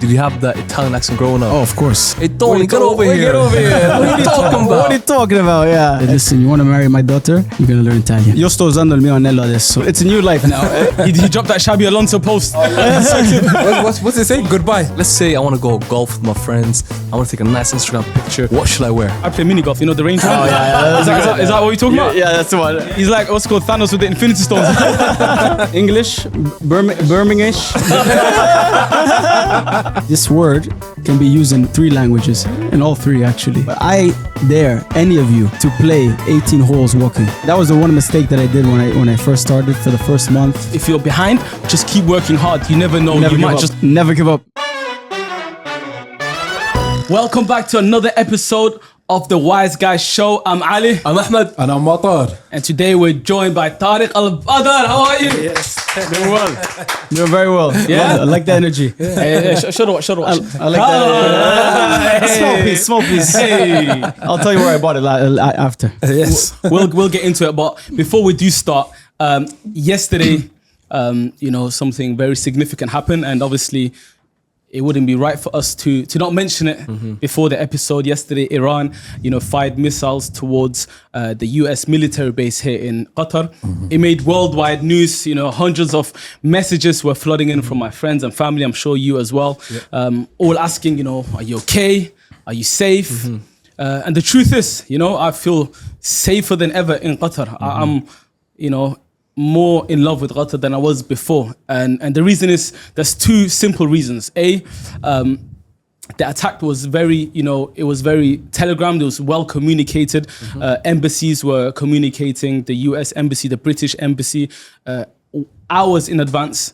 Did you have that Italian accent growing up? Oh, of course. Hey, Tony, get over here. Get over here. What are you talking about? What are you talking about? Yeah. Listen, you want to marry my daughter? You're going to learn Italian. Io sto usando il mio anello adesso. It's a new life now. He dropped that Xabi Alonso post. What's it say? Goodbye. Let's say I want to go golf with my friends. I want to take a nice Instagram picture. What should I wear? I play mini golf, you know, the range. Oh, yeah. Is that what you're talking about? Yeah, that's the one. He's like, what's called Thanos with the Infinity Stones. English, Birmingish. This word can be used in 3 languages, in all 3 actually. But I dare any of you to play 18 holes walking. That was the one mistake that I did when I first started for the first month. If you're behind, just keep working hard. You never know. Never you give might up. just. Never give up. Welcome back to another episode of the Wise Guys Show. I'm Ali. I'm Ahmed. And I'm Matar. And today we're joined by Tareq Al-Badr. How are you? Yes. Doing well. Doing very well. Yeah? I like the energy. Hey, should watch. I like that. Small piece. Hey. I'll tell you where I bought it after. Yes. We'll get into it, but before we do start, yesterday, something very significant happened, and obviously it wouldn't be right for us to not mention it before the episode. Yesterday, Iran, fired missiles towards the US military base here in Qatar. It made worldwide news. Hundreds of messages were flooding in from my friends and family. I'm sure you as well. All asking, are you okay? Are you safe? And the truth is, I feel safer than ever in Qatar. I'm, more in love with Qatar than I was before. And the reason is, there's 2 simple reasons. A, the attack was very, it was very telegrammed, it was well communicated. Embassies were communicating, the US embassy, the British embassy, hours in advance,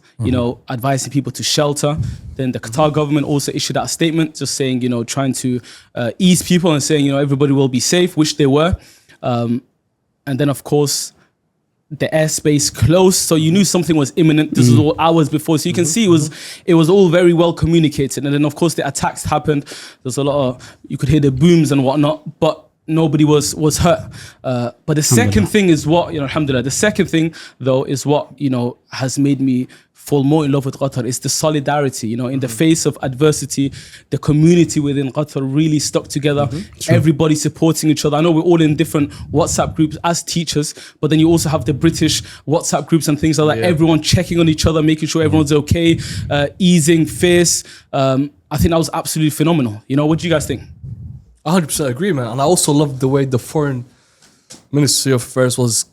advising people to shelter. Then the Qatar government also issued out a statement just saying, trying to ease people and saying, everybody will be safe, which they were. And then, of course, the airspace closed, so you knew something was imminent. This was all hours before, so you can see it was all very well communicated. And then, of course, the attacks happened. There's a lot of, you could hear the booms and whatnot, but nobody was hurt. But the second thing is what, alhamdulillah, the second thing though is what, has made me fall more in love with Qatar is the solidarity. In the face of adversity, the community within Qatar really stuck together. Everybody supporting each other. I know we're all in different WhatsApp groups as teachers, but then you also have the British WhatsApp groups and things like that. Everyone checking on each other, making sure everyone's okay, easing fears. I think that was absolutely phenomenal. What do you guys think? 100% agree, man. And I also loved the way the Foreign Ministry of Affairs was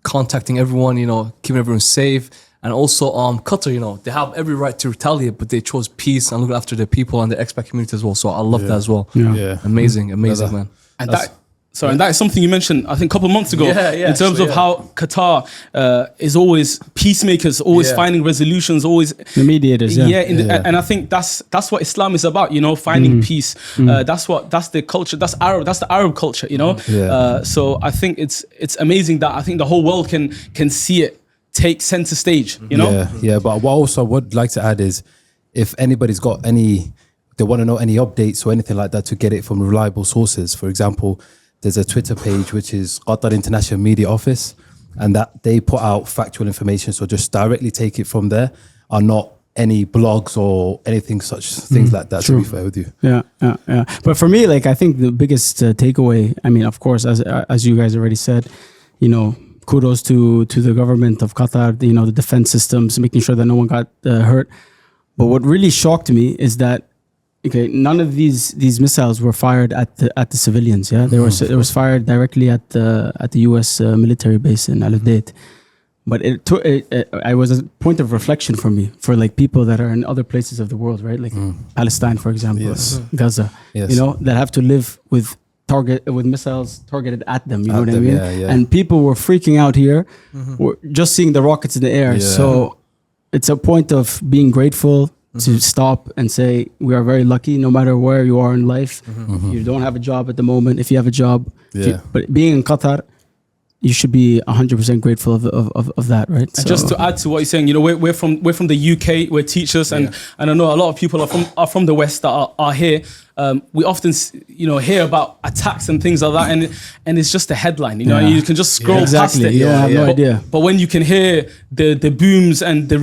contacting everyone, keeping everyone safe. And also Qatar, they have every right to retaliate, but they chose peace and look after their people and the expat community as well. So I love that as well. Yeah. Amazing, man. And that is something you mentioned, I think, a couple of months ago, in terms of how Qatar is always peacemakers, always finding resolutions, always the mediators. And I think that's what Islam is about, finding peace. That's the culture. That's the Arab culture, So I think it's amazing that I think the whole world can see it take center stage, Yeah. But what also I would like to add is, if anybody's got they want to know any updates or anything like that, to get it from reliable sources. For example, there's a Twitter page which is Qatar International Media Office, and that they put out factual information. So just directly take it from there, are not any blogs or anything such things like that. True. To be fair with you. Yeah. But for me, I think the biggest takeaway, of course, as you guys already said, kudos to the government of Qatar, the defense systems, making sure that no one got hurt. But what really shocked me is that, none of these missiles were fired at the civilians. Yeah, it was fired directly at the US military base in Al Udeid. But it was a point of reflection for me, for people that are in other places of the world, right? Like Palestine, for example, Gaza. Yes. That have to live with missiles targeted at them. You know what I mean? Yeah. And people were freaking out here, were just seeing the rockets in the air. Yeah. So it's a point of being grateful to stop and say, we are very lucky no matter where you are in life. You don't have a job at the moment. If you have a job, but being in Qatar, you should be 100% grateful of that, right? And just to add to what you're saying, we're from the UK, we're teachers, and I know a lot of people are from the West that are here. we often hear about attacks and things like that, and it's just a headline. You can just scroll past Exactly. it. Yeah, I have no idea. But when you can hear the booms and the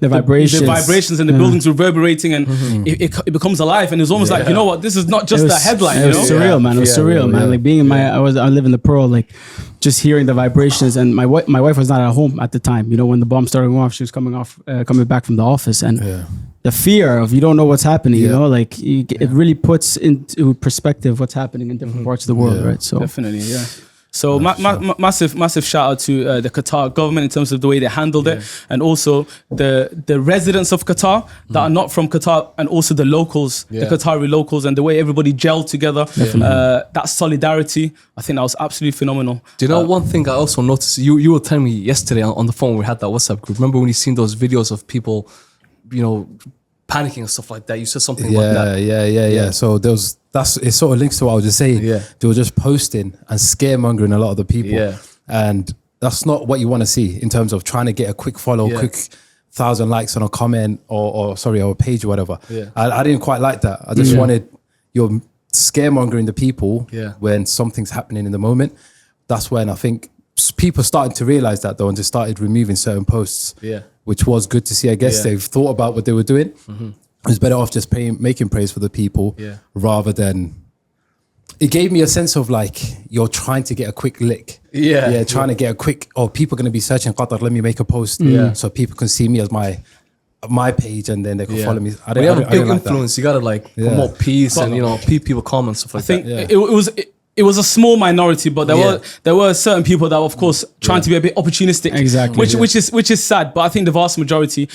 vibrations and the buildings reverberating, and it becomes alive, and it's almost like, you know what, this is not just a headline. It was surreal, man. It was surreal, man. Like being in I live in the Pearl, like just hearing the vibrations, and my wife was not at home at the time. When the bomb started going off, she was coming back from the office, and the fear of you don't know what's happening. It really puts into perspective what's happening in different parts of the world, right? So definitely, yeah. So massive shout out to the Qatar government in terms of the way they handled it, and also the residents of Qatar that are not from Qatar, and also the locals, the Qatari locals, and the way everybody gelled together. That solidarity, I think that was absolutely phenomenal. Do you know one thing I also noticed? You were telling me yesterday on the phone, we had that WhatsApp group. Remember when you seen those videos of people, panicking and stuff like that? You said something about that. Yeah. So it sort of links to what I was just saying. Yeah. They were just posting and scaremongering a lot of the people. Yeah. And that's not what you want to see in terms of trying to get a quick follow, quick 1,000 likes on a comment or a page or whatever. Yeah. I didn't quite like that. I just wanted your scaremongering the people when something's happening in the moment. That's when I think people started to realize that though, and they started removing certain posts. Yeah. Which was good to see. I guess they've thought about what they were doing. It was better off just making praise for the people rather than. It gave me a sense of like you're trying to get a quick lick. Trying to get a quick. People are going to be searching Qatar. Let me make a post so people can see me as my page, and then they can follow me. When you have a big influence, you gotta promote peace and people comment stuff like that. I think it was a small minority, but there were certain people that were, of course, trying to be a bit opportunistic. Exactly. Which is sad. But I think the vast majority,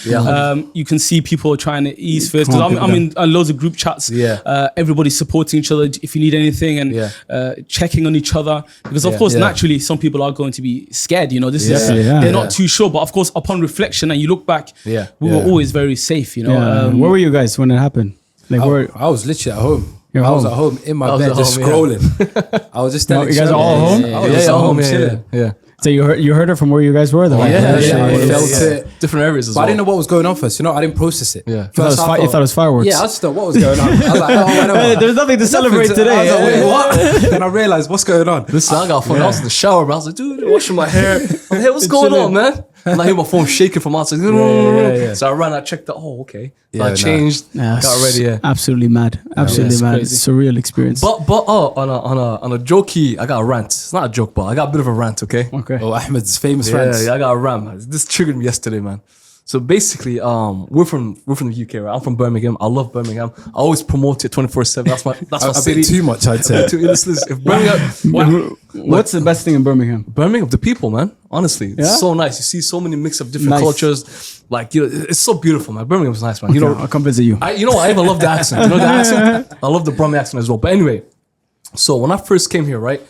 you can see people trying to ease first. Because I'm in loads of group chats. Everybody's supporting each other if you need anything, and checking on each other. Because of course, naturally, some people are going to be scared. They're not too sure. But of course, upon reflection, and you look back, we were always very safe. Where were you guys when it happened? I was literally at home. I was at home in my bed just scrolling. I was just standing. You guys are all home? I was at home chilling. Yeah. So you heard it from where you guys were though? I felt it. Different areas as But well. I didn't know what was going on first. I didn't process it. Yeah. You thought it was fireworks? Yeah, I just thought what was going on. I was like, whatever. There's nothing to celebrate today. I was like, wait, what? Then I realized what's going on. Listen, I got phone. I was in the shower, but I was like, dude, washing my hair. I'm like, hey, what's going on, man? And I hear my phone shaking from outside. So I ran, I checked out. Oh, okay. So I changed, got ready. Absolutely mad. Absolutely mad. It's a surreal experience. But on a jokey, I got a rant. It's not a joke, but I got a bit of a rant. Okay. Oh, Ahmed's famous rants. Yeah, I got a rant. Man. This triggered me yesterday, man. So basically, we're from the UK, right? I'm from Birmingham. I love Birmingham. I always promote it 24/7. That's my city. Bit too much, I'd say. If Birmingham, What's the best thing in Birmingham? Birmingham, the people, man. Honestly, it's so nice. You see so many mix of different cultures. Like, it's so beautiful, man. Birmingham's nice, man. I'll come visit you. I even love the accent. You know the accent? I love the Brummie accent as well. But anyway, so when I first came here, right,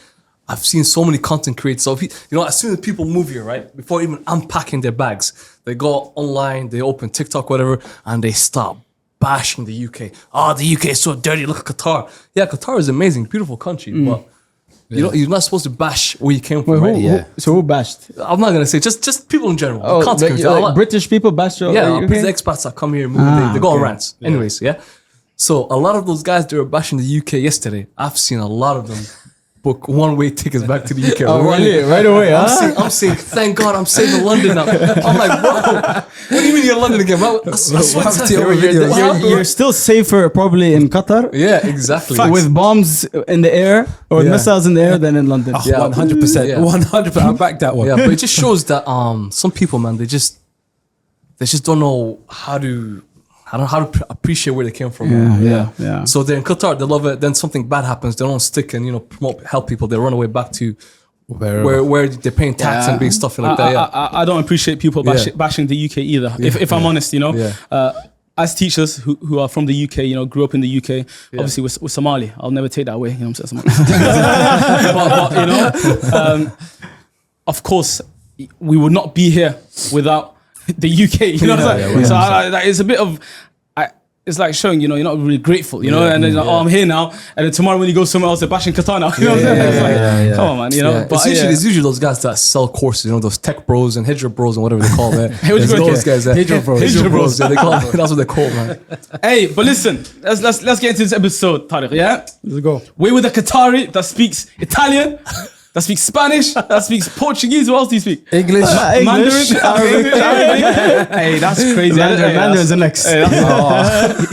I've seen so many content creators. So, as soon as people move here, right, before even unpacking their bags, they go online, they open TikTok, whatever, and they start bashing the UK. The UK is so dirty. Look at Qatar. Yeah, Qatar is amazing, beautiful country, but you're not supposed to bash where you came from, right? So who bashed? I'm not gonna say just people in general. British people bashed. The expats that come here, they go on rants. Yeah. Anyways, so a lot of those guys that were bashing the UK yesterday, I've seen a lot of them book one-way tickets back to the UK. Really? Right away, I'm saying, thank God I'm safe in London now. I'm like, bro, what do you mean you're in London again? You're still safer probably in Qatar. Yeah, exactly. With bombs in the air or missiles in the air than in London. 100%. 100%. I back that one. Yeah, but it just shows that some people, man, they just don't know how to appreciate where they came from. Yeah. So they're in Qatar, they love it. Then something bad happens, they don't stick and help people. They run away back to where they're paying tax and big stuff like that. Yeah. I don't appreciate people bashing the UK either. If I'm honest, as teachers who are from the UK, grew up in the UK, obviously we're Somali. I'll never take that away. You know what I'm saying? but of course, we would not be here without the UK, So it's a bit of it's like showing, you know, you're not really grateful, you know, and then like, oh, I'm here now, and then tomorrow when you go somewhere else, they're bashing Qatar now. You know what I'm saying? It's like, come on, man, you know. Yeah. But It's usually those guys that sell courses, you know, those tech bros and hijra bros and whatever they call them. Hey, There's those guys. Hijra bros. Hijra bros. Yeah, they call them. That's what they're called, man. Hey, but listen, let's get into this episode, Tareq. Yeah, Let's go. we're with a Qatari that speaks Italian, that speaks Spanish, that speaks Portuguese. What else do you speak? English. Mandarin, Arabic. Hey, that's crazy. Mandarin's the next.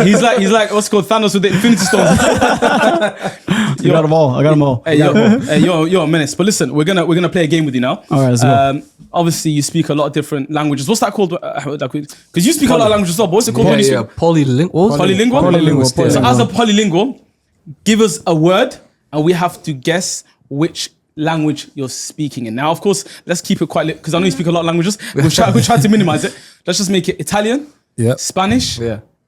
He's like what's called Thanos with the Infinity Stones. You got them all. I got them all. Hey, you're a menace. But listen, we're gonna play a game with you now. All right, let's go. Obviously, you speak a lot of different languages. What's that called? Because you speak a lot of languages as well. But what's it called? when you speak? Polylingual. Polylingual. So as a polylingual, give us a word, and we have to guess which language you're speaking in. Now, of course, let's keep it quite because I know you speak a lot of languages. We'll try to minimize it. Let's just make it Italian, Spanish,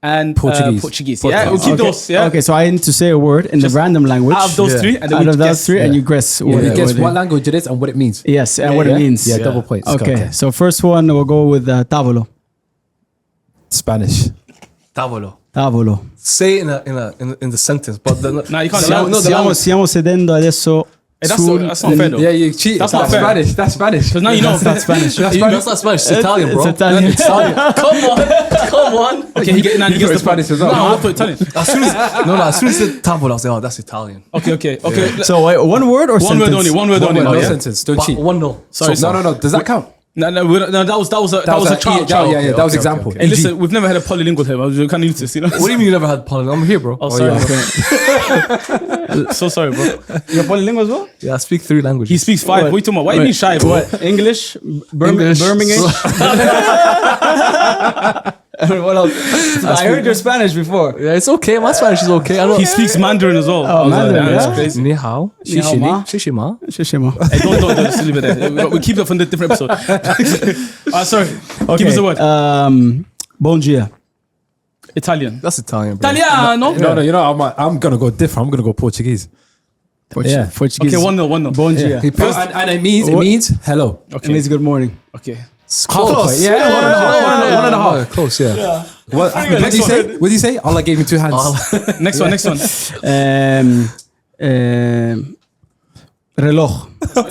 and Portuguese. Yeah, we'll keep those. Yeah. Okay, so I need to say a word in the random language. Out of those three, and then Out we of those guess. three, and you guess. You guess what language it is and what it means. Yes, and what it means. Yeah, double points. Okay, so first one we'll go with tavolo. Spanish. Tavolo. Tavolo. Say in the sentence, but the, No, you can't. Stiamo sedendo adesso. That's not fair though. Yeah, you cheated. That's not fair. Spanish. That's Spanish. Because now you know. That's not Spanish. That's not Spanish. It's Italian, bro. It's Italian. Come on. Okay, he gets the Spanish as well. No, I thought Italian. As soon as the tavolo, I was like, oh, that's Italian. Okay. So wait, one word or One word sentence? only. One word only. No Yeah. sentence. Don't cheat. One no. Sorry. No. Does that count? No, that was a child. Yeah, that was example. Hey, listen, we've never had a polylingual here. We're kind of used to this, you know. What do you mean you never had polylingual? I'm here, bro. Oh, sorry. So sorry, bro. You're polylingual as well? Yeah, I speak 3 languages. He speaks 5. What are you talking about? Why are you being shy, bro? English, English. Birmingham. What else? I heard your Spanish before. Yeah, it's okay. My Spanish is okay. I know. He speaks Mandarin as well. Oh, Mandarin, That's yeah. crazy. Ni hao. Ni hao ma. Shishima. Shishima. Hey, don't just leave it there. We keep it from the different episode. Sorry. Give us a word. Bon dia. Italian. That's Italian, bro. Italiano. No, you know, I'm gonna go different. I'm gonna go Portuguese. Yeah. Portuguese. Okay, 1-0. Bon dia. And it means hello. It means good morning. Okay. Close. Yeah, one and a half. Close, yeah. What did he say? What did he say? Allah gave me 2 hands. Next one. Reloj. I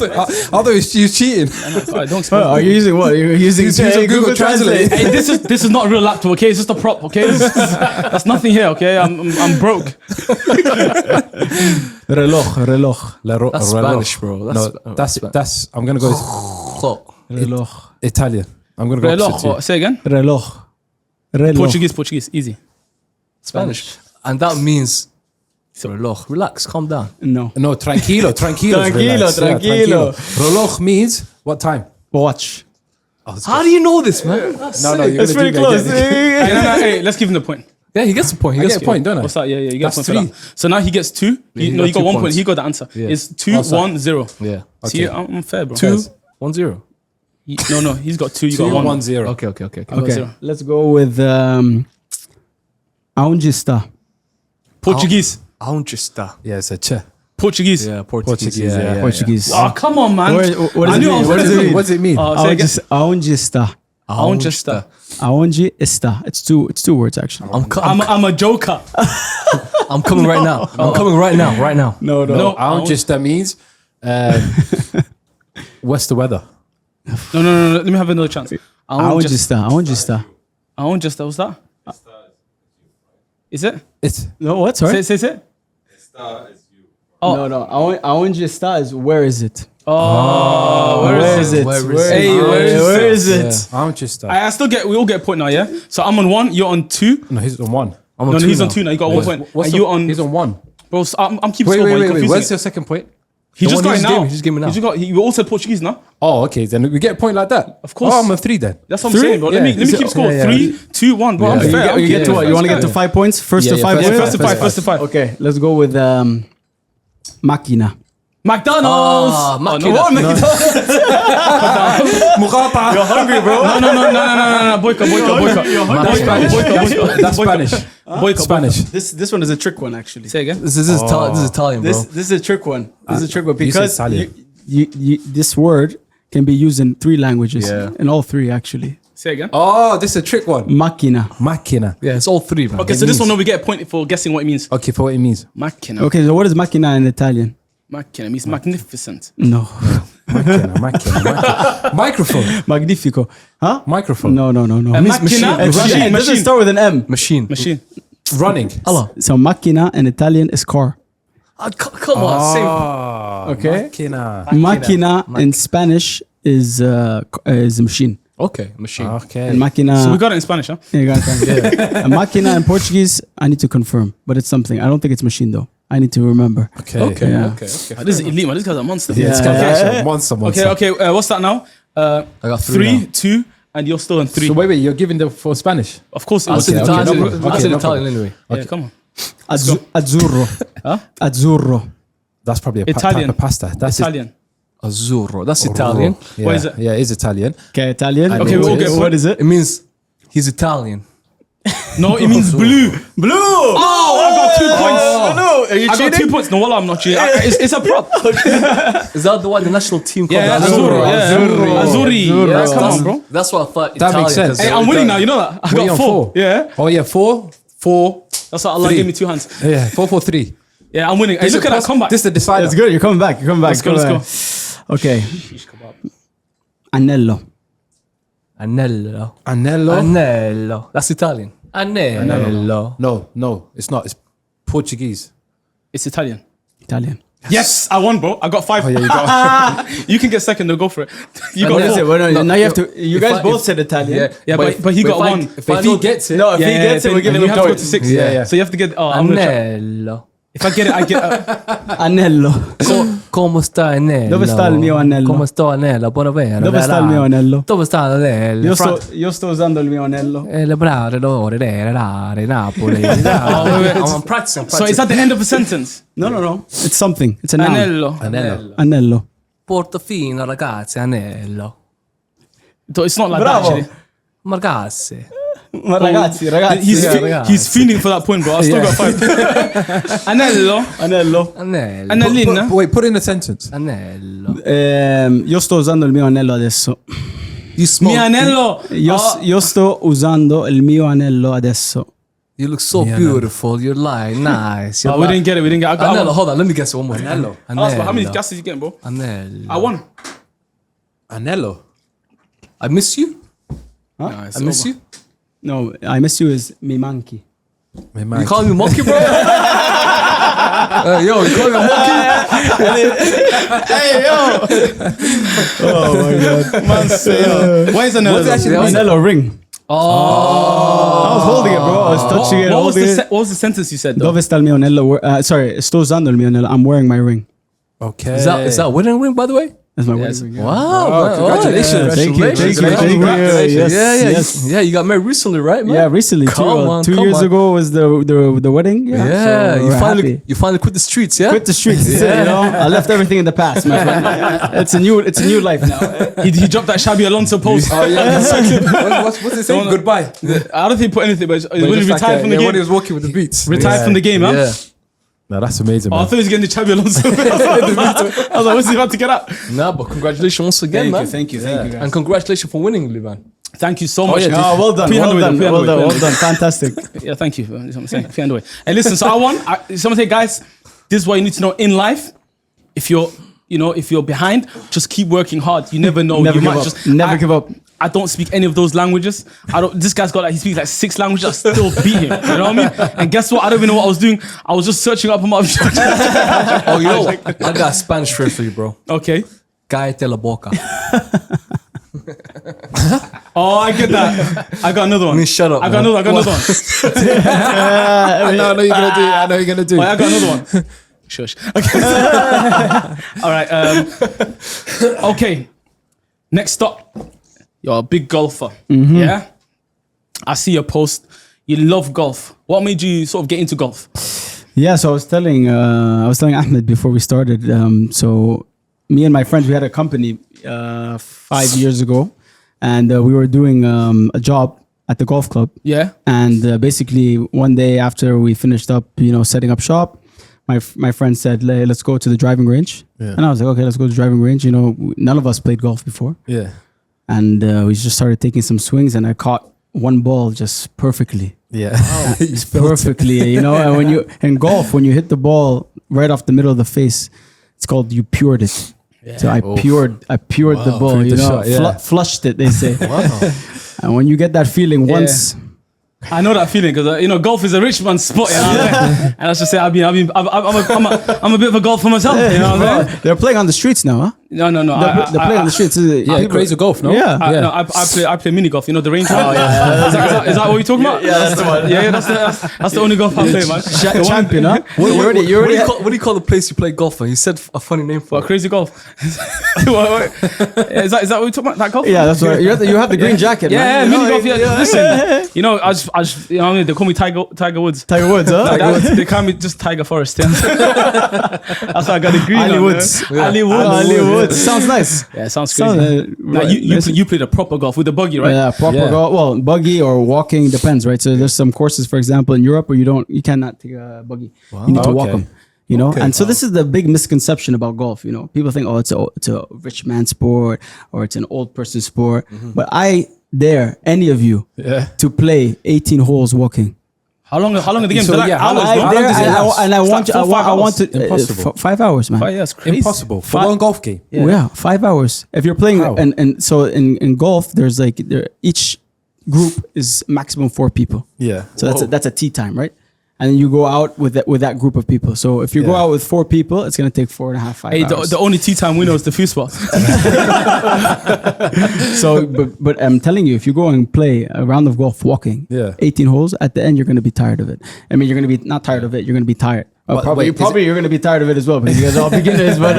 thought he was cheating. Alright, don't explain. Are you using what? You're using Google Translate. Hey, this is not a real laptop, okay? It's just a prop, okay? That's nothing here, okay? I'm broke. Reloj. That's Spanish, bro. That's. I'm gonna go Reloj. Italian. I'm gonna go opposite Reloj. Say again. Reloj. Portuguese. Easy. Spanish. And that means reloj. Relax, calm down. No. No, tranquilo. Tranquilo. Reloj means what time? Watch. How do you know this, man? No, That's pretty close. Hey, let's give him the point. Yeah, he gets the point. I get a point, don't I? What's that? Yeah, you get That's a point for 3. that. So now he gets 2. he No, got you got 2 1 point. points. He got the answer. Yeah. It's 2-1-0. Yeah. See, I'm fair, bro. 2-1-0. No, he's got 2. You got 1. 1-0. Okay. Okay. Let's go with aonde está? Portuguese. Aonde está? Yeah, it's a che. Portuguese. Yeah, Portuguese. Yeah. Portuguese. Oh, come on, man. What does it mean? What does it mean? What does it mean? Say again. Aonde está? Aonde está? Aonde está? It's two words actually. I'm a joker. I'm coming right now. I'm coming right now. No. No, That means what's the weather? No. Let me have another chance. Aonde está? What's that? Is it? It's No, what? Sorry. Say it. No. Aonde está is where is it? Oh, Where is it? Where is it? I'm just. I still get. We all get a point now, yeah. So I'm on 1. You're on 2. No, he's on 1. I'm No, on he's 2 on 2 now. You got 1 point. What's And you on? He's on 1. Bro, so I'm keeping score. Wait. Confusing What's it. your second point? He The just one got it he just now. gave me, he just gave me now. He just got. You all said Portuguese now. Oh, okay. Then we get a point like that. Of course. Oh, I'm on 3 then. That's what I'm saying, bro. Let me keep score. yeah. 3, 2, 1. Bro, I'm Yeah. fair. You get to what? You want to get to 5 points? First to 5 yeah, points? First to 5. Okay, let's go with Makina. McDonald's. Makina. What? McDonald's. You're hungry, bro. No. Boycott. That's Spanish. Boycott. Spanish. This one is a trick one actually. Say again. This is Italian, bro. This is a trick one. This is a trick one you said because Italian. you, this word can be used in 3 languages. Yeah. In all 3 actually. Say again. Oh, this is a trick one. Makina. Yeah, it's all three, man. Okay, so this one, no, we get a point for guessing what it means. Okay, for what it means. Makina. Okay, so what is makina in Italian? Makina means magnificent. No. Microphone. Magnifico. Huh? Microphone. No. Makina. It doesn't start with an M. Machine. Running. Allah. So makina in Italian is car. Come on, same. Okay. Makina. Makina in Spanish is machine. Okay, machine. Okay. And makina. So we got it in Spanish, huh? Yeah, you got it. And makina in Portuguese, I need to confirm, but it's something. I don't think it's machine though. I need to remember. Okay. Yeah. This is elite, man. This guy's a monster. Yeah, it's Yeah. monster. Okay. What's that now? I got three. 2, and you're still on 3. So wait, you're giving them for Spanish? Of course, it I'll was. say Italian. no problem. I'll say no Italian anyway. Yeah, come on. Azzurro. Huh? Azzurro. That's probably a Italian. type of pasta. That's Italian. Azzurro. That's Italian. Yeah. What is it? Yeah, it is Italian. Okay, Italian. I Okay, know we all it get is. What is it? It means he's Italian. No, it means blue. Blue. Oh, I got 2 points. no. Are you I got 2 points. No, wallah, I'm not cheating. It's a prop. Is that the one the national team called? Yeah, Azzurro? Azzurri. Yeah, come on, bro. That's what I thought. That makes Italian, sense. 'cause Hey, I'm winning now. You know that? I What are you got on 4. Yeah. Oh yeah, 4. That's why Allah 3. gave me 2 hands. Yeah, 4-4-3. Yeah, I'm winning. Hey, look at that comeback. This is the decider. It's good. You're coming back. Let's go. Okay. Anello. Anello. Anello. Anello. That's Italian. Anello. No, it's not. It's Portuguese. It's Italian. Italian. Yes, I won, bro. I got 5. Oh yeah, you got. You can get second. Though, go for it. You What got is it? 4. Well, no, No, now you have to. You if guys I- both if- said Italian. Yeah, but he got 1. If I If he know- gets it, No, if he gets it, we'll give then him you a have to go point. to 6. Yeah. So you have to get. Oh, I'm gonna try. Anello. If I get it, I get. Anello. Come sta Anello? Dove sta il mio anello? Come sta Anello? Buonavera. Dove sta il mio anello? Dove sta l'anello? Io sto usando il mio anello. Le brave, l'ore, Napoli. I'm practicing. So is that the end of a sentence? No. It's something. It's a noun. Anello. Anello. Portofino, ragazzi, anello. It's not like Bravo. that, actually. Ragazzi. Ma ragazzi. He's feeling for that point, bro. I still got 5. Anello. Anello. Anello. Anellina. Wait, put in a sentence. Anello. Io sto usando il mio anello adesso. You smoke. Mi anello. Io sto usando il mio anello adesso. You look so beautiful. You're lying. Nice. Oh, we didn't get it. Anello. Hold on. Let me guess it one more time. Anello. How many guesses you getting, bro? Anello. I won. Anello. I miss you. Nah, it's I miss over. you. No, I miss you is mi manchi. You calling me monkey, bro? Yo, you calling me monkey? Hey, yo. Oh my god. Man, say, why is Anello? What's actually- Anello ring. Oh. I was holding it, bro. I was touching it, What was, holding it. what was the sentence you said, though? Dove sta il mio anello? Sorry, sto usando il mio anello. I'm wearing my ring. Okay. Is that a wedding ring, by the way? That's my Yes. wedding ring. Wow. man. congratulations. Thank you. Congratulations. Yes, Yeah. Yeah, you got married recently, right, man? Yeah, recently. Come on, 2 come years on. ago was the wedding. Yeah, so you we're finally happy. quit the streets, yeah? Quit the streets. You know, I left everything in the past, my friend. It's a new life now. He dropped that Xabi Alonso post. Oh yeah. what's it saying? Goodbye. I don't think he put anything, but when he Just like, retired from the when he game. was walking with the beats. Retired from the game, huh? Yeah. No, that's amazing, Oh, I man. thought he was getting the Xabi Alonso. I was like, what's he about to get out? Nah, but congratulations once again, man. Thank you, guys. And congratulations for winning, Liban. Thank you so much. yeah, Oh, well done, well done, fantastic. Yeah, thank you. That's what I'm saying. Fair anyway. Hey, listen, so I won. Someone say, guys, this is what you need to know in life. If you're behind, just keep working hard. You never know. Never you give might up. just Never give up. I don't speak any of those languages. This guy's got he speaks like 6 languages. I still beat him. You know what I mean? And guess what? I don't even know what I was doing. I was just searching up on my. Oh, you know what? I got a Spanish phrase for you, bro. Okay. Cállate la boca. Oh, I get that. I got another one. I mean, shut up, I got man. another one. I know you're gonna do. I know you're gonna do. Wait, I got another one. Shush. Okay. All right. Okay. Next up, you're a big golfer. Yeah. I see your post. You love golf. What made you sort of get into golf? Yeah, so I was telling Ahmed before we started. So me and my friends, we had a company 5 years ago, and we were doing a job at the golf club. Yeah. And basically, one day after we finished up, setting up shop, my friend said, "Let's go to the driving range." Yeah. And I was like, "Okay, let's go to the driving range." None of us played golf before. Yeah. and we just started taking some swings, and I caught one ball just perfectly. Yeah. It's perfectly, you know. And when you in golf, when you hit the ball right off the middle of the face, it's called you pured it. Yeah. So I pured the ball, Pured you the know, shot, yeah. flushed it. They say. Wow. And when you get that feeling once. I know that feeling because you know golf is a rich man's sport, you know what I'm saying? And I should say I'm a bit of a golfer myself, you know what I'm saying? They're playing on the streets now, huh? No. They're playing on the streets. Yeah, crazy golf, no? Yeah. No, I play mini golf. You know the range. Is that what you're talking about? Yeah, that's the one. Yeah, that's the only golf I play, man. Champion, huh? What do you call the place you play golf on? You said a funny name for What, it. crazy golf? Wait. Is that what we're talking about? That golf? Yeah, that's right. You have the green jacket, Yeah, man. mini golf. Yeah, listen. You know, I just you know what I mean, they call me Tiger Woods. Tiger Woods, huh? They call me just Tiger Forest. Yeah. That's why I got the green. Ali on, Woods. man. Ali Woods. Ali Woods. Sounds nice. Yeah, sounds crazy. Now you played a proper golf with the buggy, right? Yeah, proper golf. Well, buggy or walking depends, right? So there's some courses, for example, in Europe where you cannot take a buggy. You need to walk them. You know, and so this is the big misconception about golf. You know, people think, oh, it's a rich man sport or it's an old person sport. But I dare any of you to play 18 holes walking. How long are the games? So, They're like yeah, hours, I no? dare, does it last? and I want It's like 4, 5 I want hours. to Impossible. 5 hours, man. Oh, yeah, it's crazy. Impossible. For one golf game. Yeah, 5 hours. If you're playing, How? and so in golf, there's like each group is maximum 4 people. Yeah. So that's a tee time, right? And then you go out with that group of people. So if you go out with 4 people, it's gonna take 4.5, 5 Hey, hours. the only tea time we know is the foosball. So, but I'm telling you, if you go and play a round of golf walking, 18 holes, at the end you're gonna be tired of it. I mean, you're gonna be not tired of it. You're gonna be tired. Probably you're gonna be tired of it as well because you guys are all beginners. But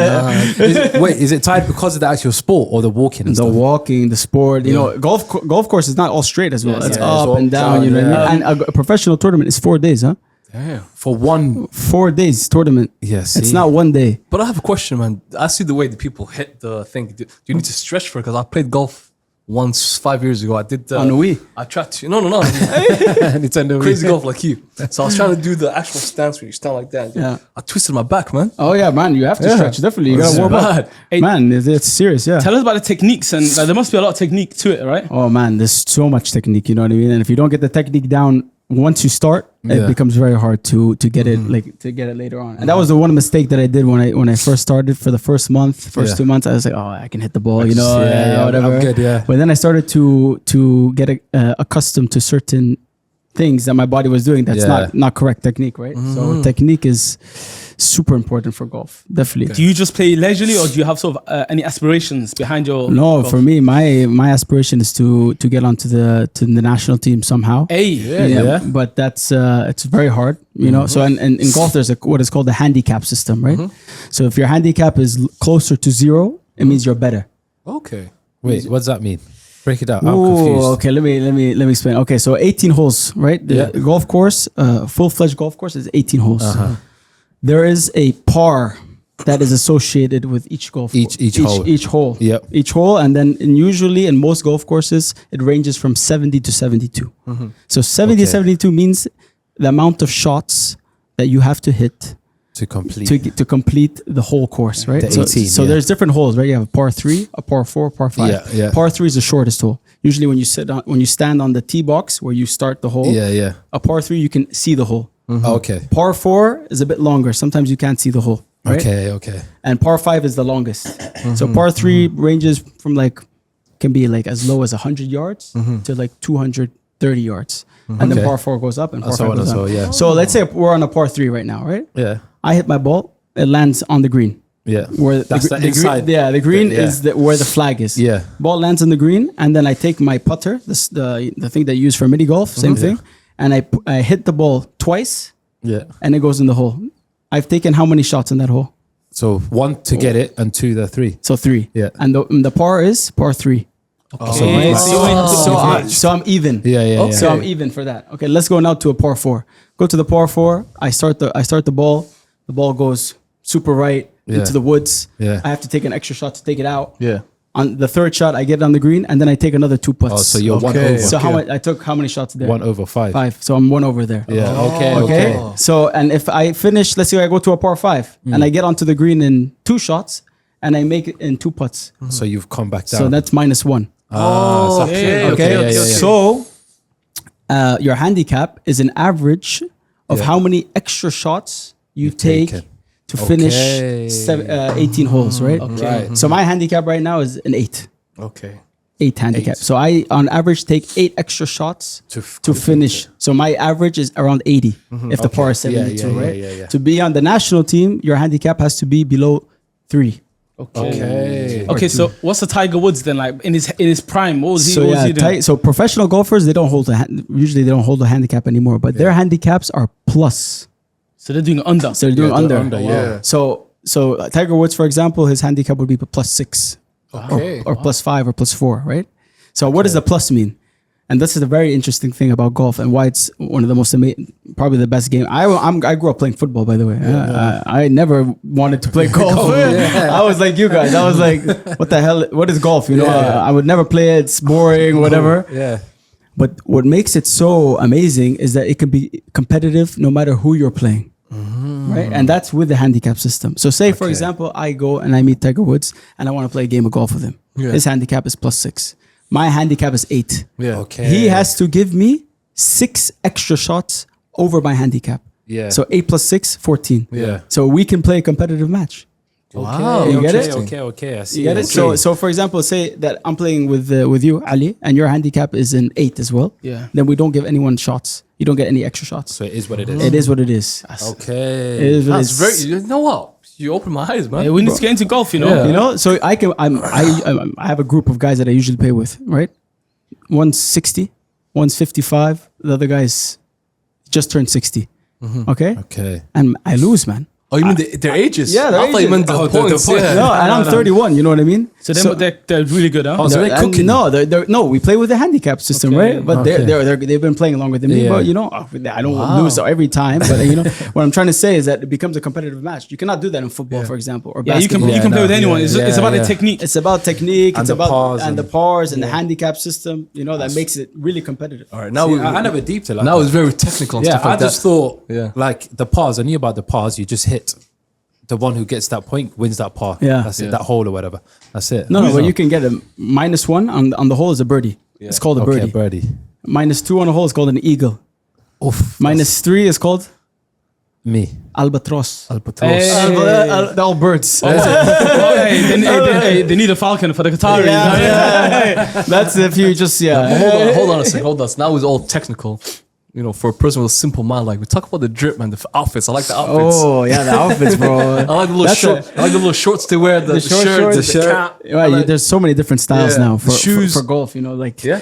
Is it tied because of the actual sport or the walking? And the stuff? walking, the sport, you know, golf course is not all straight as well. It's up and down. You know what I mean? And a professional tournament is 4 days, huh? Damn. For one. 4 days tournament. Yes. It's not 1 day. But I have a question, man. I see the way the people hit the thing. Do you need to stretch for it? Because I played golf once 5 years ago. I did On the Wii. I tried to. No. Nintendo Crazy golf like you. So I was trying to do the actual stance where you stand like that. Yeah. I twisted my back, man. Oh yeah, man, you have to stretch. Definitely, you gotta warm up. Hey, Man, it's serious. Yeah. Tell us about the techniques and like, there must be a lot of technique to it, right? Oh man, there's so much technique. You know what I mean? And if you don't get the technique down once you start, it becomes very hard to get it to get it later on. And that was the one mistake that I did when I first started. For the first 2 months, I was like, oh, I can hit the ball, you know, whatever. I'm good, yeah. But then I started to get accustomed to certain things that my body was doing that's not correct technique, right? So technique is super important for golf, definitely. Do you just play leisurely or do you have sort of any aspirations behind your No, golf? for me, my aspiration is to get onto the national team somehow. Hey, But that's it's very hard, you know. So in golf, there's what is called the handicap system, right? So if your handicap is closer to 0, it means you're better. Okay. Wait, what does that mean? Break it down. I'm Ooh, confused. okay, let me explain. Okay, so 18 holes, right? The golf course, full-fledged golf course is 18 holes. There is a par that is associated with each golf Each hole. Each hole. Yep. Each hole, and then usually in most golf courses, it ranges from 70 to 72. So 70 to 72 means the amount of shots that you have to hit To complete. to complete the whole course, right? The So, 18, so there's different holes, right? You have a par 3, a par 4, par 5. Yeah. Par 3 is the shortest hole. Usually when you stand on the tee box where you start the hole, Yeah. a par 3 you can see the hole. Okay. Par 4 is a bit longer. Sometimes you can't see the hole, right? Okay. And par 5 is the longest. So par 3 ranges from can be like as low as 100 yards to like 230 yards. And then par 4 goes up and par 5 goes up. yeah. So let's say we're on a par 3 right now, right? Yeah. I hit my ball, it lands on the green. Yeah. Where That's the green, inside. the green Yeah. is where the flag is. Yeah. Ball lands on the green, and then I take my putter, the thing that you use for mini golf, same thing, and I hit the ball twice, Yeah. and it goes in the hole. I've taken how many shots in that hole? So 1 to get it and 2 the 3. So 3. Yeah. And the par is par 3. So I'm even. Yeah. So I'm even for that. Okay, let's go now to a par 4. Go to the par 4. I start the ball. The ball goes super right into the woods. Yeah. I have to take an extra shot to take it out. Yeah. On the third shot, I get it on the green, and then I take another 2 putts. Oh, so you're 1 Okay. over. So I took how many shots there? 1 over 5. 5. So I'm 1 over there. Yeah. Okay. Okay. So and if I finish, let's say I go to a par 5 and I get onto the green in 2 shots, and I make it in 2 putts. So you've come back down. So that's -1. Oh, okay. So your handicap is an average of how many extra shots you take taken. to finish 18 holes, right? Right. So my handicap right now is an 8. Okay. 8 handicap. So I, on average, take 8 extra shots to finish. So my average is around 80 if the par is 72, right? Yeah. To be on the national team, your handicap has to be below 3. Okay, so what's the Tiger Woods then like in his prime? What was he? So what was he doing? so professional golfers, they don't hold usually they don't hold a handicap anymore, but their handicaps are plus. So they're doing under. So they're doing under. Yeah. So Tiger Woods, for example, his handicap would be plus 6 Okay. or plus 5 or plus 4, right? So what does the plus mean? And this is a very interesting thing about golf and why it's one of the most amazing, probably the best game. I grew up playing football, by the way. I never wanted to play golf. I was like you guys. I was like, what the hell? What is golf? You know, I would never play it. It's boring, whatever. Yeah. But what makes it so amazing is that it can be competitive no matter who you're playing. Right? And that's with the handicap system. So say, for example, I go and I meet Tiger Woods and I want to play a game of golf with him. Yeah. His handicap is plus 6. My handicap is 8. Yeah. Okay. He has to give me 6 extra shots over my handicap. Yeah. So 8 plus 6, 14. Yeah. So we can play a competitive match. Wow. You get it? Okay. I see. You get it? So for example, say that I'm playing with you, Ali, and your handicap is an 8 as well. Yeah. Then we don't give anyone shots. You don't get any extra shots. So it is what it is. It is what it is. Okay. It is what it That's is. very. You know what? You open my eyes, man. Yeah, we need to get into golf, you know. Yeah. You know, so I have a group of guys that I usually play with, right? One's 60, one's 55, the other guy's just turned 60. Okay? Okay. And I lose, man. Oh, you mean their ages? Yeah, their I thought you meant ages. the the points. points. Yeah. No, and I'm 31, you know what I mean? So they're really good, huh? Oh, so they're cooking. No, we play with the handicap system, Okay. right? But they've been playing longer than me. Yeah. But you know, I don't lose every time. But you know, what I'm trying to say is that it becomes a competitive match. You cannot do that in football, for example, or Yeah, you basketball. can play with anyone. It's about yeah. the technique. It's about technique. And It's the about pars and and- the pars and the handicap system. You know, that makes it really competitive. All right. Now See, we I never deeped it like now that. it's very technical. And Yeah, stuff like I just that. thought Yeah. like the pars. I knew about the pars. You just hit the one who gets that point wins that par. Yeah. That's Yeah. it. That hole or whatever. That's it. No, but you can get a -1 on the hole is a birdie. It's called a Okay, birdie. birdie. -2 on the hole is called an eagle. Oof. -3 is called Me. albatross. Albatross. Hey. They're all birds. They need a falcon for the Qatari. That's if you just Hold on a second. Hold on. So now it's all technical. You know, for a person with a simple mind, like we talk about the drip, man, the outfits. I like the outfits. Oh yeah, the outfits, bro. I like the little short. I like the little shorts they wear, the short shirt, shorts, the the cap. Right, there's so many different styles Yeah, now the for shoes. for golf. You know, like Yeah.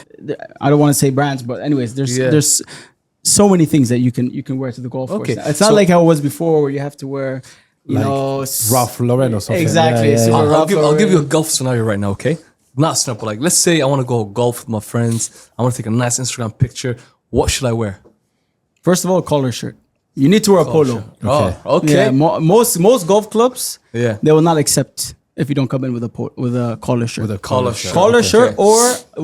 I don't want to say brands, but anyways, there's so many things that you can wear to the golf course. Okay, Now. It's not so- like how it was before, where you have to wear, you know, Ralph Lauren or something. Exactly. Yeah, yeah, So yeah. I'll give you a golf scenario right now, okay? Not scenario, but like let's say I want to go golf with my friends. I want to take a nice Instagram picture. What should I wear? First of all, collar shirt. You need to wear a polo. Oh, okay. Yeah, most golf clubs, Yeah. they will not accept if you don't come in with a collar shirt. With a collar shirt. collar Okay. shirt, or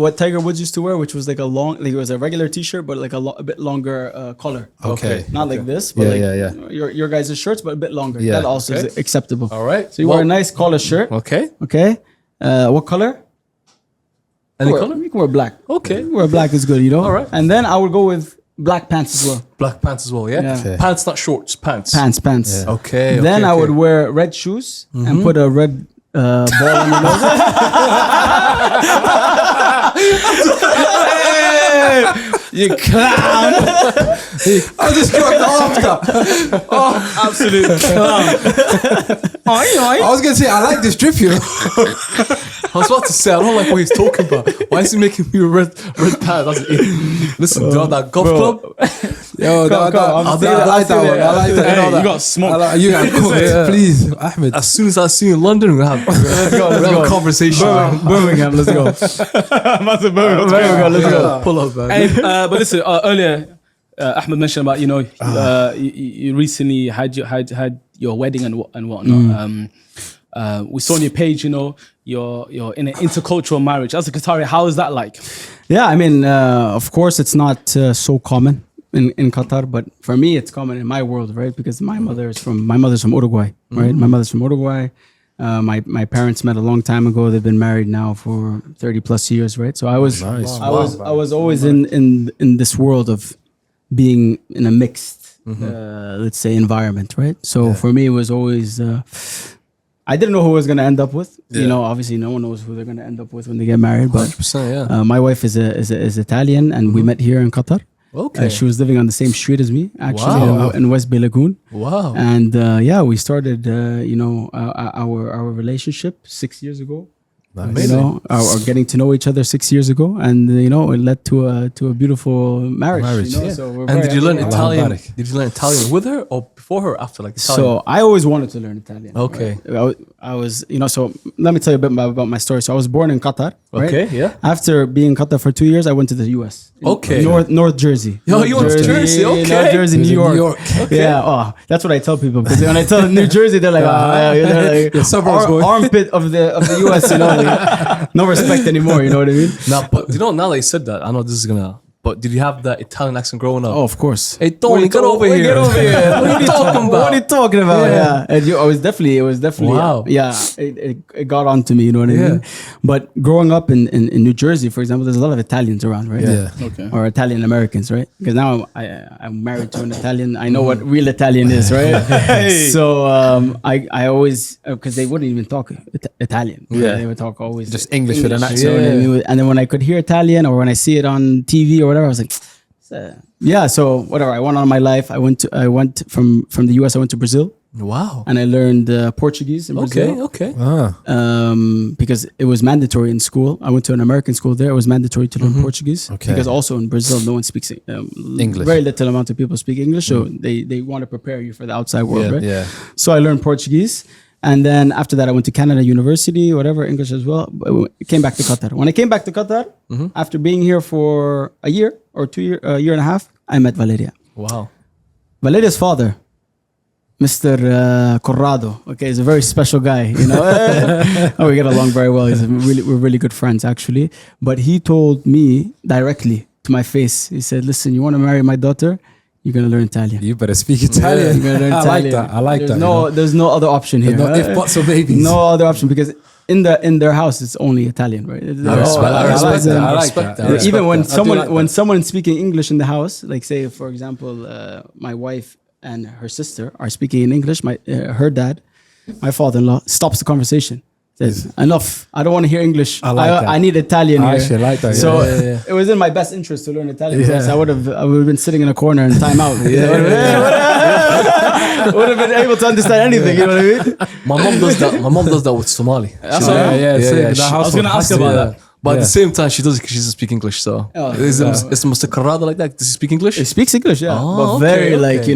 what Tiger Woods used to wear, which was like it was a regular T-shirt, but like a bit longer collar. Okay. Not like this, but Yeah, your guys' shirts, but a bit longer. Yeah. That also Okay. is acceptable. All right. So you wear a nice collar shirt. Okay. Okay. What color? Any Wear- color? You can wear black. Okay. You wear black is good, you know. All right. And then I would go with black pants as well. Black pants as well, yeah? Yeah. Okay. Pants, not shorts, pants. Pants. Yeah. Okay. Then I okay. would wear red shoes and put a red ball on your nose. You clown! I just got after. Absolute clown. I was gonna say I like this drip, you know. I was about to say, I don't like what he's talking about. Why is he making me red pants? Listen, do you know that golf club? Yo, I like that one. I like that. Hey, you got smoked. You got cooked. Yeah. Please, Ahmed. As soon as I see you in London, we're going to have a conversation. Birmingham, let's go. Let's go. Pull up, man. Hey, but listen, earlier Ahmed mentioned about you recently had your wedding and whatnot. We saw on your page, you're in an intercultural marriage. As a Qatari, how is that like? Yeah, I mean, of course, it's not so common in Qatar, but for me, it's common in my world, right? Because my mother's from Uruguay, right? My mother's from Uruguay. My parents met a long time ago. They've been married now for 30 plus years, right? So I was Nice. I was always in this world of being in a mixed let's say environment, right? So for me it was always I didn't know who I was going to end up with. You know, obviously no one knows who they're going to end up with when they get married, but 100%, yeah. my wife is Italian, and we met here in Qatar. Okay. She was living on the same street as me, actually, Wow. in West Bay Lagoon. Wow. And yeah, we started, our relationship 6 years ago. Nice. You know, or getting to know each other 6 years ago, and it led to a beautiful marriage. Marriage, You know? yeah. So we're And very did you learn happy. Italian? Barik. Did you learn Italian with her or before her or after, like Italian? So I always wanted to learn Italian. Okay. right? I was, so let me tell you a bit about my story. So I was born in Qatar. Right? Okay, yeah. After being in Qatar for 2 years, I went to the US. Okay. North Jersey. Yo, North you went to Jersey, okay. North Jersey, New York. New York. Yeah, oh, that's what I tell people, because when I tell New Jersey, they're like, they're like suburbs, boy. armpit of the US, like, no respect anymore. You know what I mean? Now, but now that you said that, I know this is gonna. But did you have that Italian accent growing up? Oh, of course. Hey, Tony, get over here. Get over here. What are you talking about? What are you talking about? Yeah. Yeah. And it was definitely. Wow. Yeah. It got on to me. You know what I Yeah. mean? But growing up in New Jersey, for example, there's a lot of Italians around, right? Yeah. Okay. Or Italian Americans, right? Because now I'm married to an Italian. I know what real Italian is, right? So I always, because they wouldn't even talk Italian. Yeah. They would talk always Just English with an accent. you know what I mean? And then when I could hear Italian, or when I see it on TV or whatever, I was like, yeah. So whatever. I went on my life. I went from the US. I went to Brazil, Wow. and I learned Portuguese in Brazil. Okay. Ah, Because it was mandatory in school. I went to an American school there. It was mandatory to learn Portuguese. Okay. Because also in Brazil, no one speaks English. Very little amount of people speak English, so they want to prepare you for the outside world, right? yeah. So I learned Portuguese. And then after that, I went to Canada University, whatever, English as well. But I came back to Qatar. When I came back to Qatar, after being here for a year or a year and a half, I met Valeria. Wow. Valeria's father, Mr. Corrado, okay, he's a very special guy, you know. We get along very well. We're really good friends, actually. But he told me directly to my face, he said, listen, you want to marry my daughter? You're going to learn Italian. You better speak Italian. You're gonna learn I like Italian. that. I like that. There's no other option here. No if buts or babies. No other option, because in their house it's only Italian, right? I respect that. I respect that. Even when I do like when that. someone's speaking English in the house, like say for example, my wife and her sister are speaking in English, her dad, my father-in-law, stops the conversation. Says, enough. I don't want to hear English. I like that. I need Italian I here. actually like that. So Yeah. it was in my best interest to learn Italian. Yeah. So I would have been sitting in a corner in timeout. Would have been able to understand anything. You know what I mean? My mom does that with Somali. That's She- all right. Yeah. she- I was going to ask about that. But at Yeah. the same time, she does it because she doesn't speak English. So Oh, is Mr. Carrado like that? Does he speak English? He speaks English, yeah, Oh, but okay, very like okay.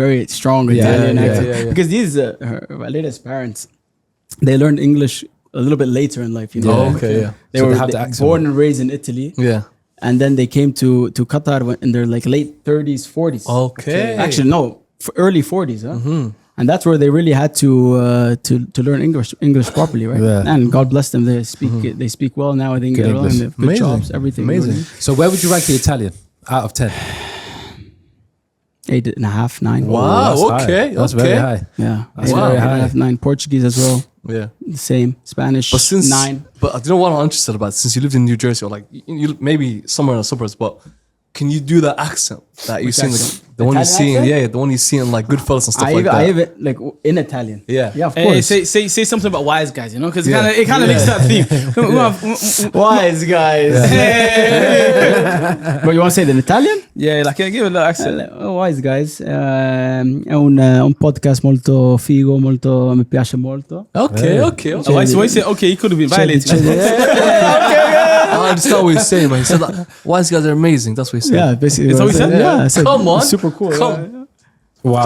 very strong Yeah, Italian yeah, accent. yeah. Because these Valeria's parents, they learned English a little bit later in life. You know, Oh, okay, yeah. They So were they have the accent. born and raised in Italy, Yeah. and then they came to Qatar in their like late 30s, 40s. Okay. Actually, no, early 40s, huh? And that's where they really had to learn English properly, right? Yeah. And God bless them, they speak well now. I think Good they're all in English. the good Amazing. jobs, everything. you know what I Amazing. mean? So where would you rank the Italian out of 10? 8.5, 9. Wow. That's high. okay, That's okay. very high. Yeah, That's eight, very 8.5, high. 9. Portuguese as well, Yeah. the same. Spanish, But since 9. But you know what I'm interested about? Since you lived in New Jersey or like you maybe somewhere in the suburbs, but can you do the accent that you Which see in accent? the one you Italian see in accent? the one you see in like Goodfellas and stuff like I that? even like in Italian. Yeah. Yeah, of Hey, course. say something about wise guys, you know, because Yeah. it kind of links that theme. Wise guys. But you want to say it in Italian? Yeah, like give it a little accent. Wise guys. È un podcast molto figo, mi piace molto. Okay, Yeah. okay, okay. Oh, why you say okay? He could have been violated. I understand what he's saying, but he said that wise guys are amazing. That's what he said. Yeah, basically. Is that what he said? Yeah, I said, Come on. super cool. Come. Wow.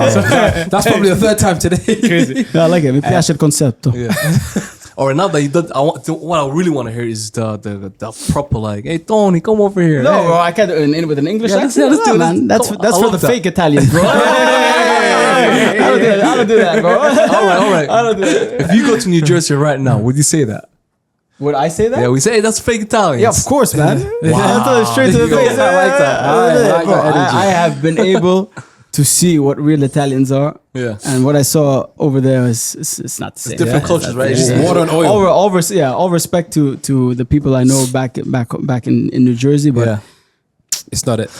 That's probably the third time today. Crazy. Yeah, I like it. Mi piace il concetto. Yeah. All right, now that you did, what I really want to hear is the proper like, hey Tony, come over here. No, Hey. bro, I can't do it with an English Yeah, accent. let's do it. Man. That's Come on, that's I for love the that. fake Italians, bro. I don't do that, bro. All right. I don't do that. If you go to New Jersey right now, would you say that? Would I say that? Yeah, we say hey, that's fake Italian. Yeah, of course, man. That's straight to the face. I like that. I like that Bro, energy. I have been able to see what real Italians are. Yeah. And what I saw over there is it's not the same. different cultures, right? It's just water and oil. All respect to the people I know back in New Jersey, but yeah. It's not it.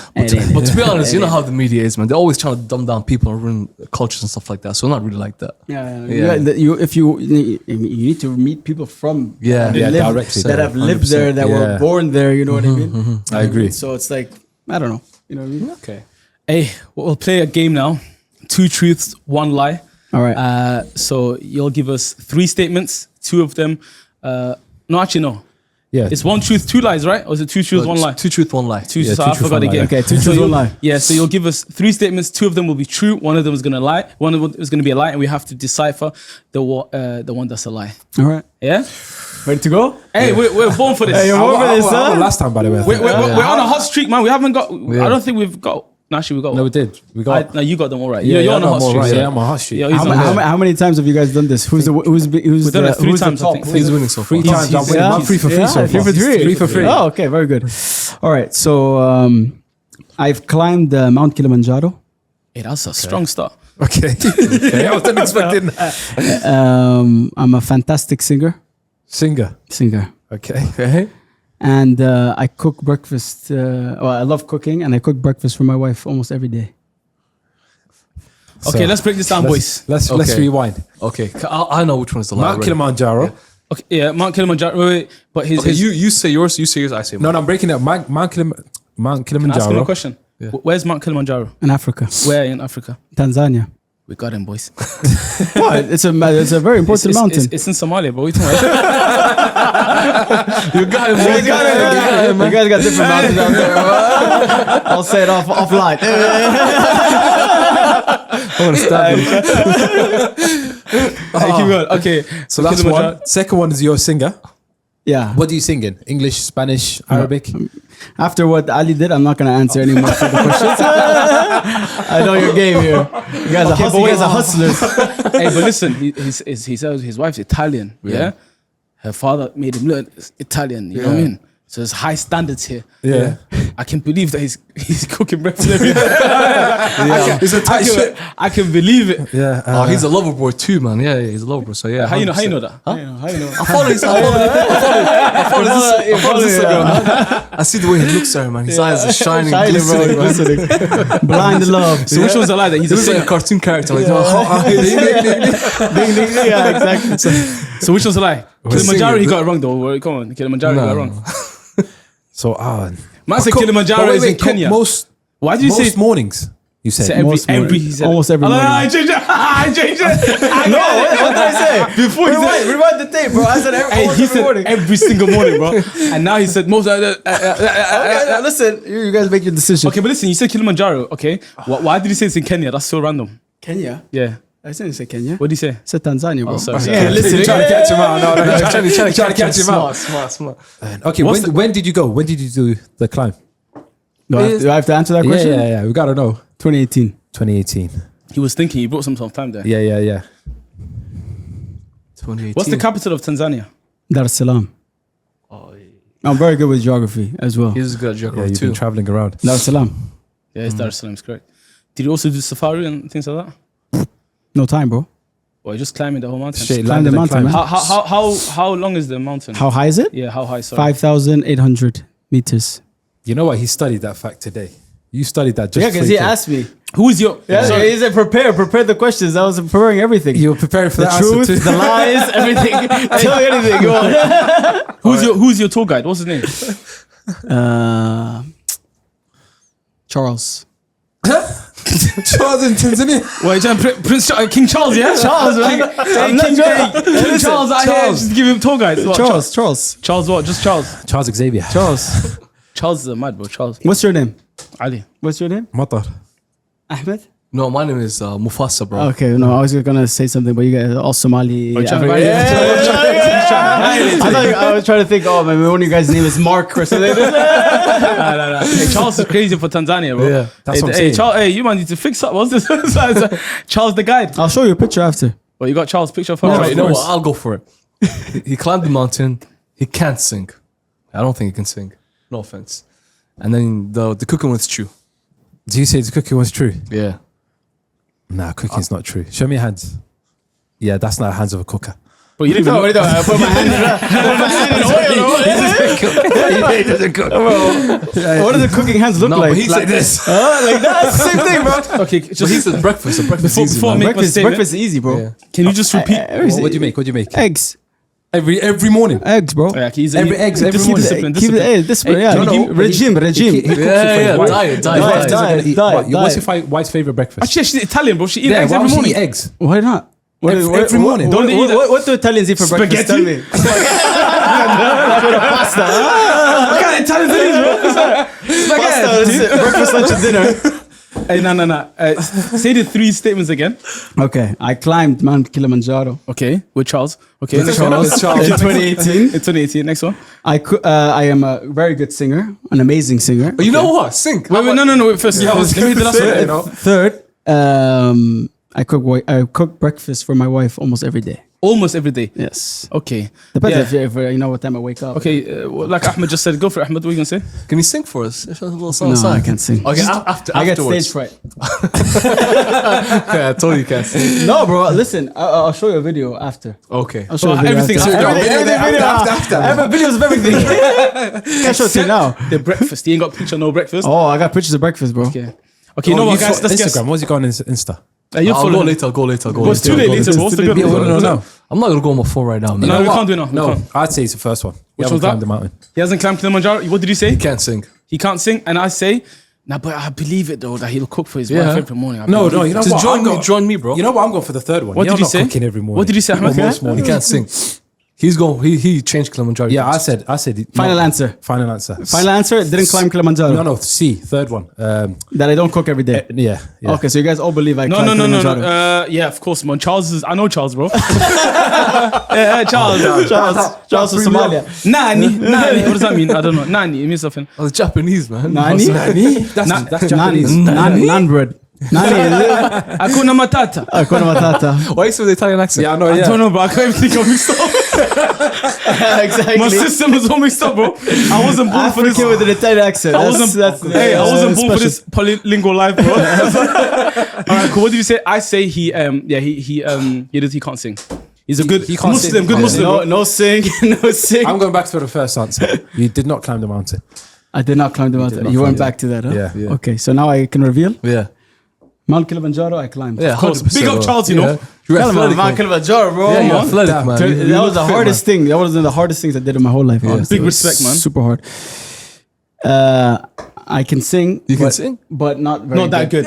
But to be honest, you know how the media is, man. They're always trying to dumb down people and ruin cultures and stuff like that. So not really like that. You need to meet people from Yeah. that Yeah, live- directly. that have lived 100%. there, that were Yeah. born there. You know what I mean? I agree. So it's like I don't know. You know what I mean? Okay. Hey, we'll play a game now. 2 truths, 1 lie. All right. So you'll give us 3 statements. 2 of them. No, actually, no. Yeah. It's 1 truth, 2 lies, right? Or is it 2 truths, 1 lie? 2 truth, 1 lie. Two, Yeah, so 2 I truth, forgot 1 again. lie. Okay, 2 truths, 1 lie. Yeah, so you'll give us 3 statements. 2 of them will be true. 1 of them is going to lie. 1 of them is going to be a lie, and we have to decipher the one that's a lie. All right. Yeah. Ready to go? Hey, we're born for this. Hey, you're born for this, huh? Last time, by the way. We're on a hot streak, man. We haven't got. I don't think we've got. No, actually, we got. No, we one. did. We got. No, you got them all right. Yeah, You're on a hot streak. Right. so- Yeah, I'm on a hot streak. Yeah, he's How, on how, there. how many times have you guys done this? Who's the We've done it 3 who's the times, I top? think. He's winning so far. 3 times. I'm winning. I'm 3 for 3 so far. 3 for 3. 3 for 3. Oh, okay, very good. All right, so I've climbed Mount Kilimanjaro. Hey, that's a strong start. Okay. I wasn't expecting that. I'm a fantastic singer. Singer. Okay. Okay. And I cook breakfast. I love cooking, and I cook breakfast for my wife almost every day. Okay, let's break this down, boys. Let's Okay. rewind. Okay. I know which one is the lie. Mount already. Kilimanjaro. Okay, yeah, Mount Kilimanjaro. Wait. But his. Okay, you say yours, I say mine. No, I'm breaking it. Mount Can I ask him a Kilimanjaro. question? Yeah. Where's Mount Kilimanjaro? In Africa, Where in Africa? Tanzania. We got him, boys. What? It's a very important mountain. It's in Somalia, but we talking about. You got him, You guys got different mountains out there. I'll say it offline. I want to stab you. Keep going. Okay, So that's Kilimanjaro. one. Second one is your singer. Yeah. What do you sing in? English, Spanish, Arabic? After what Ali did, I'm not going to answer any more further questions. I know your game here. You guys are hustlers. Hey, but listen, he says his wife's Italian. Yeah. Her father made him learn Italian. You know what I mean? So there's high standards here. Yeah. I can believe that he's cooking breakfast every day. It's a tight ship. I can believe it. Yeah. Oh, he's a lover boy too, man. Yeah, he's a lover boy. So yeah. How you know 100%. that? How you know? I follow his Instagram. Man. I see the way he looks at her, man. His eyes are shining, glistening, man. Blind love. So which one's the lie that he's He a looks like a singer? cartoon character. Like, Yeah, exactly. So which one's the lie? Kilimanjaro, singing. he got it wrong though. Come on, Kilimanjaro, he got it wrong. So, Man said Kilimanjaro is in Kenya. Why do you say mornings? You said. every Most mornings. he said Almost every Oh, no, no, morning. I changed it. I changed it. No, what did I say? Before he said, Rewind the tape, bro. I said hey, he said every single morning, bro. And now he said most. Okay, listen, you guys make your decision. Okay, but listen, you said Kilimanjaro. Okay, why did you say it's in Kenya? That's so random. Kenya? Yeah. I didn't say Kenya. What did you say? I said Tanzania, bro. sorry. Yeah, listen. Trying to catch him out. No, trying to catch him out. Smart. Okay, when did you go? When did you do the climb? Do I have to answer that question? Yeah. We gotta know. 2018. 2018. He was thinking. He brought some time there. Yeah. 2018. What's the capital of Tanzania? Dar es Salaam. Oh, yeah. I'm very good with geography as well. He's a good Yeah, geographer you've too. been traveling around. Dar es Salaam. Yeah, it's Dar es Salaam. It's correct. Did you also do safari and things like that? No time, bro. Or you just climbing the whole mountain? Straight Climb the landed and mountain, climbed. man. How long is the mountain? How high is it? Yeah, how high? Sorry. 5,800 meters. You know what? He studied that fact today. You studied that just before you came. me. Who is your? Sorry. he said prepare the questions. I was preparing everything. You were preparing for The the truth, answer too. the lies, everything. Tell me anything. Go on. Who's your tour guide? What's his name? Charles. Charles in Tanzania. Well, Prince King Charles, yeah? Charles, man. King Charles out here, just give him tour guides. What, Charles. Charles what? Just Charles. Charles Xavier. Charles. Charles is a mad bro. Charles. What's your name? Ali. What's your name? Matar. Ahmed? No, my name is Mufasa, bro. Okay, no, I was gonna say something, but you guys are all Somali. Oh, you're trying to African- violate it. I was trying to think, oh, maybe one of you guys' name is Mark or something. Nah. Hey, Charles is crazy for Tanzania, bro. Yeah, that's what I'm Hey, saying. Charles, hey, you might need to fix up. What's this? Charles the guide. I'll show you a picture after. Well, you got Charles' picture of him. All right, you know course. what? I'll go for it. He climbed the mountain. He can't sing. I don't think he can sing. No offense. And then the cooking was true. Do you say the cooking was true? Yeah. Nah, cooking's not true. Show me your hands. Yeah, that's not the hands of a cooker. But you didn't even know. Put my hand in He doesn't cook. What do the cooking hands look No, like? but he's like this. Like that. Same thing, bro. Okay, But just he said breakfast. So breakfast is easy, before I man. make my statement, Breakfast is easy, bro. Yeah. can you just repeat? What do you make? What do you make? Eggs. Every morning. Eggs, bro. Yeah, he's Every eggs, every discipline, morning. discipline, Keep discipline. it, discipline, yeah. no, no, Regime. He cooks it for Yeah, his yeah, wife. diet. What's your wife's favorite breakfast? Actually, she's Italian, bro. She eats Yeah, eggs why every would she morning. eat eggs? Why not? Every morning. Don't they eat that? What do Italians eat for breakfast? Tell Spaghetti? me. Pasta. What kind of Italians are these, bro? Pasta. Breakfast, lunch, and dinner. Hey, no. Say the 3 statements again. Okay, I climbed Mount Kilimanjaro Okay, with Charles. Okay, in next one. 2018. In 2018. Next one. I am a very good singer, an amazing singer. But you know what? Sync. Wait, no. Wait, first. Let me hit the last one. Third, I cook breakfast for my wife almost every day. Almost every day. Yes. Okay. Depends Yeah. if you know what time I wake up. Okay, like Ahmed just said, go for it. Ahmed, what are you going to say? Can you sing for us? A little song. No, I can't sing. Okay, I get afterwards. stage fright. Yeah, I told you can't sing. No, bro. Listen, I'll show you a video after. Okay. I'll show you a video everything after. after. Everything I have videos of everything. Can't show it to you now. The breakfast. You ain't got picture, no breakfast. Oh, I got pictures of breakfast, bro. Okay. Okay, you know what, guys? Let's guess. Instagram. What's he got on his Insta? You'll I'll follow go him. later. I'll go later. But it's too late later, bro. What's the good Yeah, one? no. I'm not gonna go on my phone right now, man. No, we can't do it now. We No, can't. I'd say it's the first one. Which Which one's climbed that? the mountain. He hasn't climbed Kilimanjaro. What did you say? He can't sing. He can't sing. And I say, nah, but I believe it though, that he'll cook for his Yeah. wife every morning. I No, believe you know it. Just what? join me, bro. You know what? I'm going for the third one. What You're did you not say? cooking every morning. What did you say, Ahmed? Most He mornings. can't sing. He changed Kilimanjaro. Yeah, I said. Final answer. Final answer. Final answer. Didn't climb Kilimanjaro. No, C. Third one. That I don't cook every day. Yeah. Okay, so you guys all believe I No. climbed Kilimanjaro. Yeah, of course, man. I know Charles, bro. yeah, Charles. Charles from Somalia. Nani. What does that mean? I don't know. Nani. It means something. I was Japanese, man. Nani? That's Japanese. Naan bread. Nani. Hakuna Matata. Hakuna Matata. Why you say with the Italian accent? Yeah, I know. I Yeah. don't know, bro. I can't even think of mixed up. Exactly. My system was all mixed up, bro. I wasn't born for this. African with an Italian accent. I wasn't born for this polylingual life, bro. All right, cool. What did you say? I say he can't sing. He's a good He can't Muslim, sing. good Muslim. No, bro. no sing, no sing. I'm going back to the first answer. You did not climb the mountain. I did not climb the mountain. not You went climb back to that, huh? Yeah. Yeah. Okay, so now I can reveal. Yeah. Mount Kilimanjaro, I climbed. Yeah, Of course. 100%, Big up bro. Charles, you know. Yeah. You're Tell him, athletic, Mount man. Kilimanjaro, bro. Yeah, you're man. athletic, man. That You was the look fit, hardest thing. That was one of the hardest things I did in my whole life. honestly. Big respect, man. Super hard. I can sing. You can but- sing? but not very Not that good.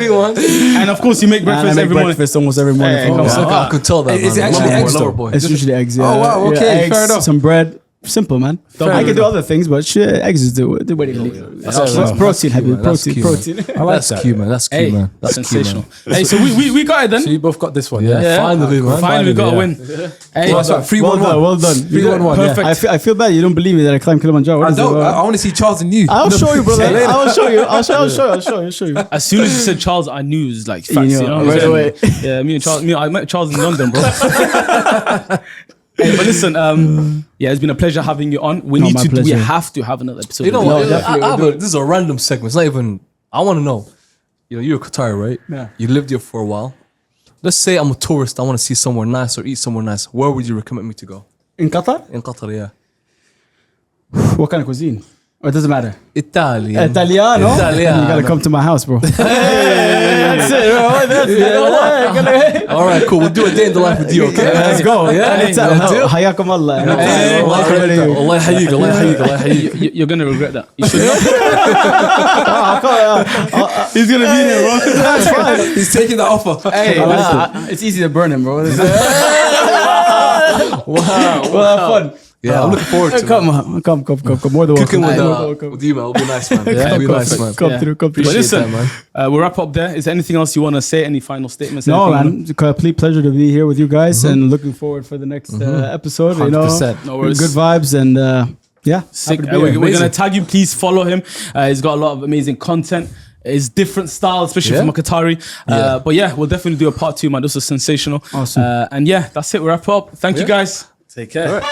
We won. And of course, you make And I breakfast make every morning. breakfast almost every morning. Hey, for come me. on. I could tell that, Is man. it actually Lover boy, eggs, lover though? boy. It's usually eggs. Yeah. Oh, wow, okay, Yeah, eggs, fair enough. some bread. Simple, man. I can do other things, but shit, eggs is the way to leave. That's It's cute. protein heavy. That's Protein. cute, Protein. I like That's that. cute, man. That's cute, Hey, man. That's sensational. Cute, man. Hey, so we got it then. So you both got this one. Yeah, Yeah. finally, man. Finally, we got a yeah. win. Hey, Well, sorry, 3-1-1. Well done. Well done. 3-1-1. Yeah. Perfect. I feel bad you don't believe me that I climbed Kilimanjaro. What I is it, don't. bro? I want to see Charles and you. I'll show you, brother. later. I'll show you. I'll show you. as soon as you said Charles, I knew it was like facts. You You know, know, right away. Yeah, I met Charles in London, bro. Hey, but listen, yeah, it's been a pleasure having you on. We No, my we pleasure. have to have another episode. You know with what? definitely This is a random segment. It's not even. I want to know. You know, you're a Qatari, right? Yeah. You lived here for a while. Let's say I'm a tourist. I want to see somewhere nice or eat somewhere nice. Where would you recommend me to go? In Qatar? In Qatar, yeah. What kind of cuisine? Or it doesn't matter. Italian. Italiano? Italiano. You gotta come to my house, bro. That's it, bro. That's it. All right, cool. We'll do a day in the life with you, okay? Let's go. Yeah, Anytime. حياكم الله. Hey, Allah يحييك, Allah يحييك, Allah يحييك. You're gonna regret that. You should not. He's gonna be there, bro. That's fine. He's taking that offer. Hey, it's easy to burn him, bro. Wow. We'll have fun. Yeah, I'm looking forward to it. Come. More than Cooking welcome. with you, man. It'll be nice, man. It'll be nice, man. Come through. But Appreciate listen, that, man. we'll wrap up there. Is there anything else you want to say? Any final statements? No, Anything you man. It's a complete pleasure to be here with you guys and looking forward for the next episode. You know, 100%. No worries. good vibes and yeah. Sick. happy to be We're here. going to tag you. Please follow him. He's got a lot of amazing content. It's different style, especially Yeah. from a Qatari. Yeah. But yeah, we'll definitely do a part 2, man. This was sensational. Awesome. And yeah, that's it. We wrap up. Thank you guys. Take care.